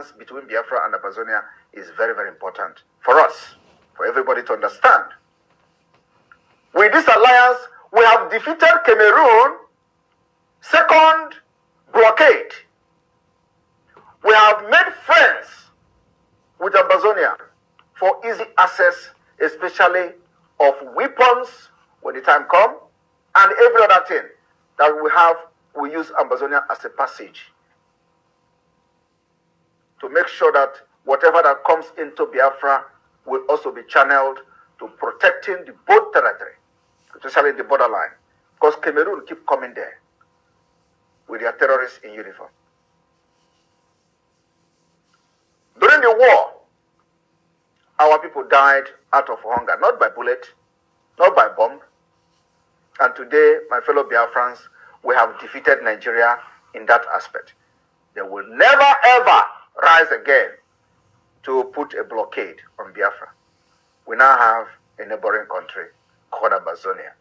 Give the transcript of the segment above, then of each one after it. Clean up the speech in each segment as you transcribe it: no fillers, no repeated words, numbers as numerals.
alliance between Biafra and Amazonia is very, very important for us, for everybody to understand. With this alliance, we have defeated Cameroon, second blockade. We have made friends with Amazonia for easy access, especially of weapons when the time comes, and every other thing that we have, we use Amazonia as a passage to make sure that whatever that comes into Biafra will also be channeled to protecting the both territory, especially the borderline, because Cameroon keep coming there with their terrorists in uniform. During the war, our people died out of hunger, not by bullet, not by bomb. And today, my fellow Biafrans, we have defeated Nigeria in that aspect. They will never ever rise again to put a blockade on Biafra. We now have a neighboring country called Amazonia.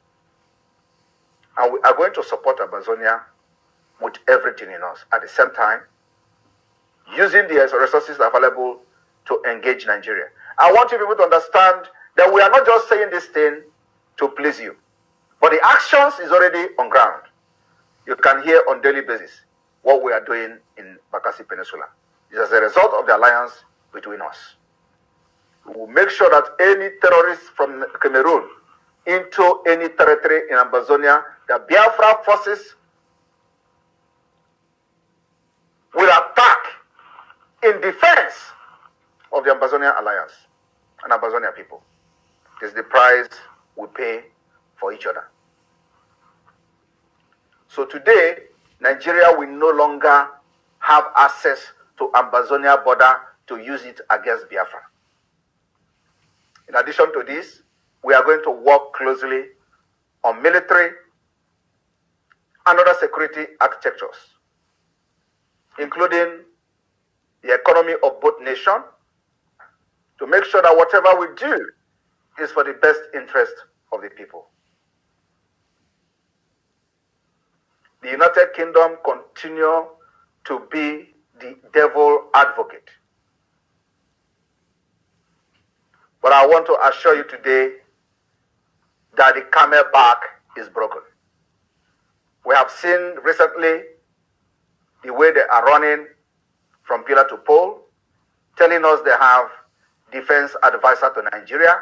And we are going to support Amazonia with everything in us. At the same time, using the resources available to engage Nigeria. I want you people to understand that we are not just saying this thing to please you, but the actions is already on ground. You can hear on daily basis what we are doing in Bakassi Peninsula. It is as a result of the alliance between us. We will make sure that any terrorists from Cameroon into any territory in Amazonia, the Biafra forces will attack in defense of the Amazonia Alliance and Amazonia people. It is the price we pay for each other. So today, Nigeria will no longer have access to Amazonia border to use it against Biafra. In addition to this, we are going to work closely on military and other security architectures, including the economy of both nations, to make sure that whatever we do is for the best interest of the people. The United Kingdom continue to be the devil advocate. But I want to assure you today that the camel back is broken. We have seen recently the way they are running from pillar to pole, telling us they have defense advisor to Nigeria,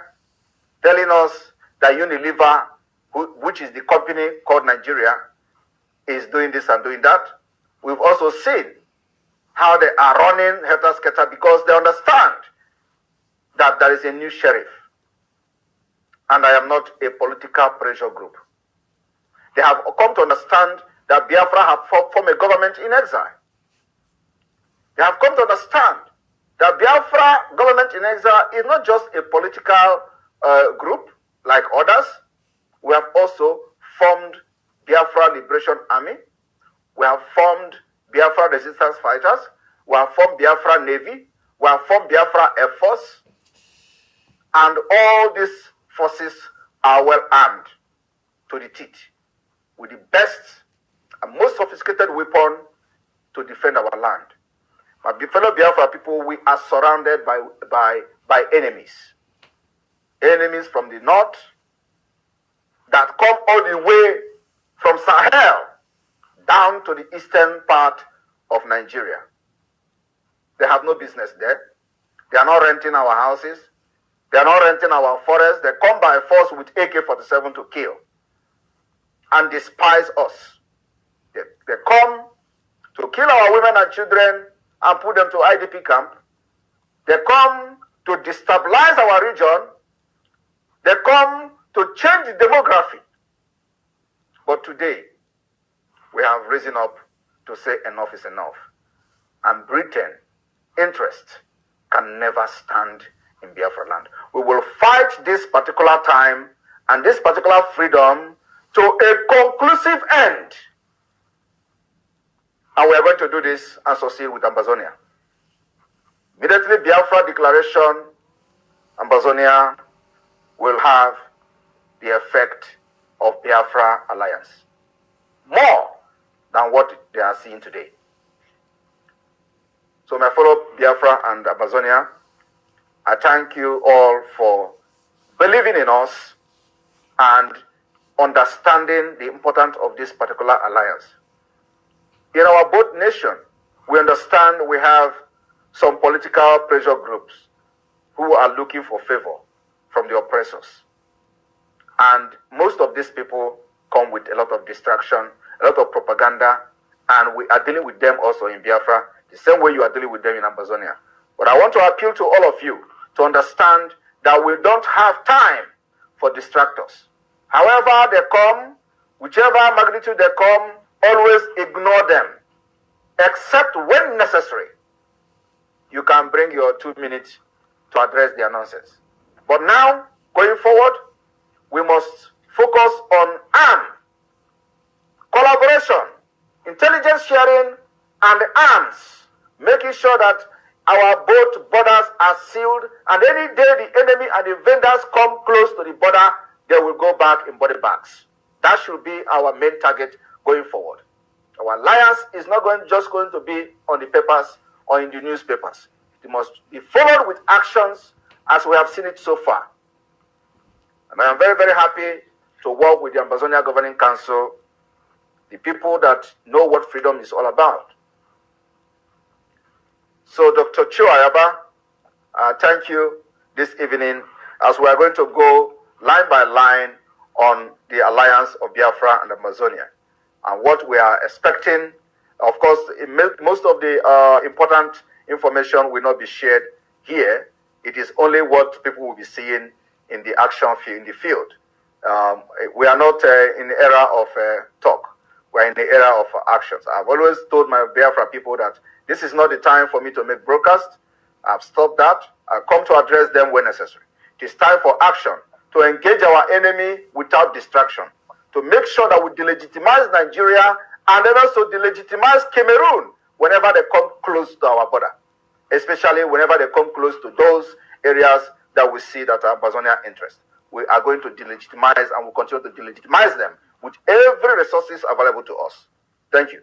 telling us that Unilever, which is the company called Nigeria, is doing this and doing that. We've also seen how they are running helter-skelter because they understand that there is a new sheriff. And I am not a political pressure group. They have come to understand that Biafra have formed a government in exile. They have come to understand that Biafra government in exile is not just a political group like others. We have also formed Biafra Liberation Army. We have formed Biafra Resistance Fighters. We have formed Biafra Navy. We have formed Biafra Air Force. And all these forces are well armed to the teeth with the best and most sophisticated weapon to defend our land. My fellow Biafra people, we are surrounded by enemies. Enemies from the north that come all the way from Sahel down to the eastern part of Nigeria. They have no business there. They are not renting our houses. They are not renting our forests. They come by force with AK-47 to kill and despise us. They come to kill our women and children and put them to IDP camp. They come to destabilize our region. They come to change the demography. But today, we have risen up to say enough is enough. And Britain interest can never stand in Biafra land. We will fight this particular time and this particular freedom to a conclusive end. And we are going to do this and succeed with Amazonia. Immediately Biafra declaration, Amazonia will have the effect of Biafra alliance. More than what they are seeing today. So my fellow Biafra and Amazonia, I thank you all for believing in us and understanding the importance of this particular alliance. In our both nation, we understand we have some political pressure groups who are looking for favor from the oppressors. And most of these people come with a lot of distraction, a lot of propaganda, and we are dealing with them also in Biafra, the same way you are dealing with them in Amazonia. But I want to appeal to all of you to understand that we don't have time for distractors. However they come, whichever magnitude they come, always ignore them, except when necessary. You can bring your 2 minutes to address their nonsense. But now, going forward, we must focus on collaboration, intelligence sharing, and arms, making sure that our both borders are sealed, and any day the enemy and the vendors come close to the border, they will go back in body bags. That should be our main target going forward. Our alliance is not just going to be on the papers or in the newspapers. It must be followed with actions as we have seen it so far. And I am very, very happy to work with the Amazonia Governing Council, the people that know what freedom is all about. So, Dr. Cho Ayaba, thank you this evening as we are going to go line by line on the alliance of Biafra and Amazonia and what we are expecting. Of course, most of the important information will not be shared here. It is only what people will be seeing in the action field, in the field. We are not in the era of talk. We are in the era of actions. I've always told my Biafra people that this is not the time for me to make broadcasts. I've stopped that. I'll come to address them when necessary. It is time for action to engage our enemy without distraction, to make sure that we delegitimize Nigeria and then also delegitimize Cameroon whenever they come close to our border, especially whenever they come close to those areas that we see that are Amazonia interest. We are going to delegitimize and will continue to delegitimize them with every resources available to us. Thank you.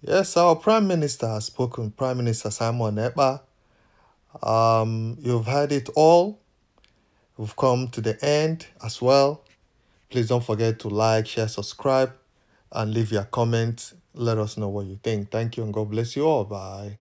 Yes, our Prime Minister has spoken, Prime Minister Simon Ekpa. You've heard it all. We've come to the end as well. Please don't forget to like, share, subscribe, and leave your comments. Let us know what you think. Thank you and God bless you all. Bye.